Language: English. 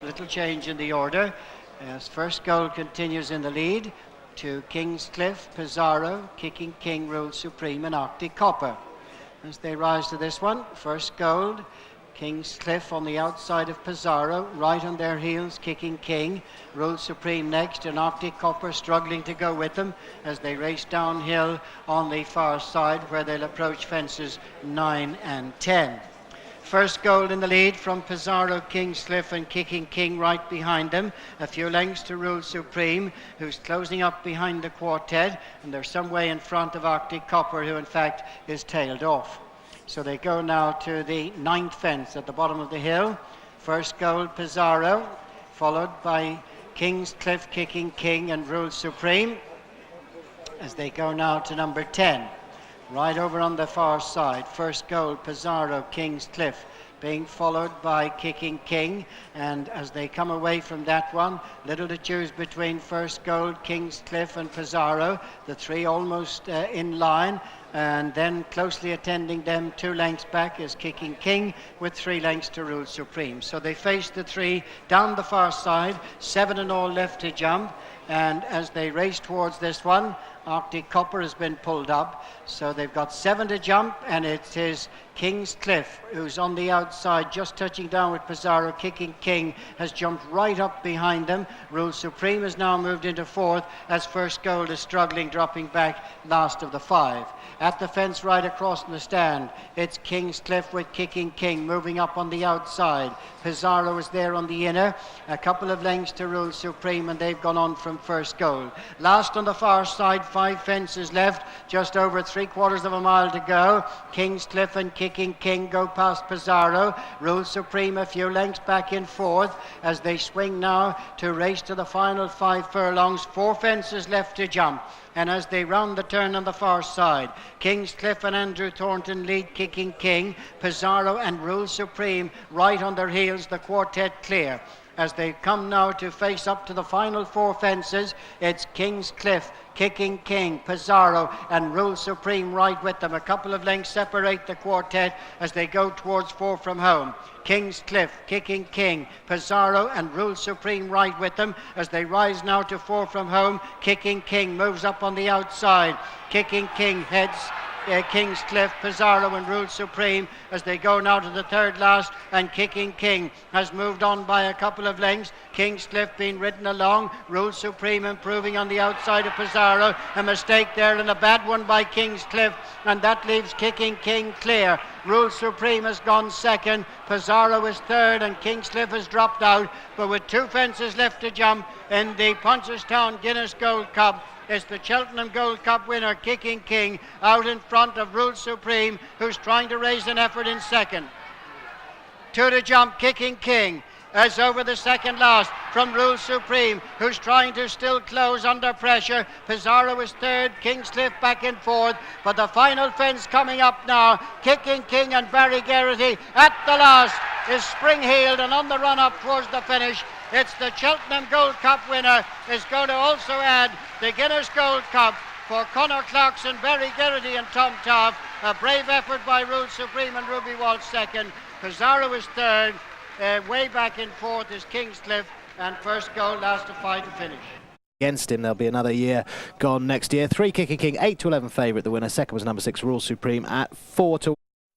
Little change in the order as First Gold continues in the lead to Kingscliff, Pizarro, Kicking King, Rule Supreme and Arctic Copper. As they rise to this one, First Gold, Kingscliff on the outside of Pizarro, right on their heels, Kicking King, Rule Supreme next, and Arctic Copper struggling to go with them as they race downhill on the far side where they'll approach fences 9 and 10. First Gold in the lead from Pizarro, Kingscliff and Kicking King right behind them. A few lengths to Rule Supreme, who's closing up behind the quartet, and they're some way in front of Arctic Copper, who in fact is tailed off. So they go now to the 9th fence at the bottom of the hill. First Gold, Pizarro, followed by Kingscliff, Kicking King and Rule Supreme as they go now to number 10. Right over on the far side, First Gold, Pizarro, Kingscliff, being followed by Kicking King, and as they come away from that one, little to choose between First Gold, Kingscliff and Pizarro, the three almost in line, and then closely attending them 2 lengths back is Kicking King with 3 lengths to Rule Supreme. So they face the three down the far side, 7 in all left to jump, and as they race towards this one, Arctic Copper has been pulled up, so they've got 7 to jump, and it is Kingscliff who's on the outside, just touching down with Pizarro. Kicking King has jumped right up behind them. Rule Supreme has now moved into 4th as First Gold is struggling, dropping back last of the 5. At the fence right across from the stand, it's Kingscliff with Kicking King moving up on the outside. Pizarro is there on the inner, a couple of lengths to Rule Supreme, and they've gone on from First Gold. Last on the far side, 5 fences left, just over 3/4 of a mile to go. Kingscliff and Kicking King go past Pizarro. Rule Supreme a few lengths back in 4th as they swing now to race to the final 5 furlongs. 4 fences left to jump. And as they round the turn on the far side, Kingscliff and Andrew Thornton lead Kicking King, Pizarro and Rule Supreme right on their heels, the quartet clear. As they come now to face up to the final 4 fences, it's Kingscliff, Kicking King, Pizarro and Rule Supreme right with them. A couple of lengths separate the quartet as they go towards 4 from home. Kingscliff, Kicking King, Pizarro and Rule Supreme right with them as they rise now to 4 from home. Kicking King moves up on the outside. Kicking King heads Kingscliff, Pizarro and Rule Supreme as they go now to the 3rd last, and Kicking King has moved on by a couple of lengths. Kingscliff being ridden along, Rule Supreme improving on the outside of Pizarro. A mistake there and a bad one by Kingscliff, and that leaves Kicking King clear. Rule Supreme has gone 2nd, Pizarro is 3rd, and Kingscliff has dropped out, but with 2 fences left to jump in the Punchestown Guinness Gold Cup, is the Cheltenham Gold Cup winner, Kicking King, out in front of Rule Supreme, who's trying to raise an effort in 2nd. 2 to jump, Kicking King as over the 2nd last from Rule Supreme, who's trying to still close under pressure. Pizarro is 3rd, Kingscliff back in 4th, but the final fence coming up now. Kicking King and Barry Geraghty at the last is spring-heeled and on the run up towards the finish. It's the Cheltenham Gold Cup winner is going to also add the Guinness Gold Cup for Conor Clarkson, Barry Geraghty and Tom Taaffe. A brave effort by Rule Supreme and Ruby Waltz 2nd. Pizarro is 3rd. Way back in 4th is Kingscliff, and First Gold last to 5 to finish. Against him, there'll be another year gone next year. 3 Kicking King, 8 to 11 favourite. The winner. 2nd was number 6 Rule Supreme at 4 to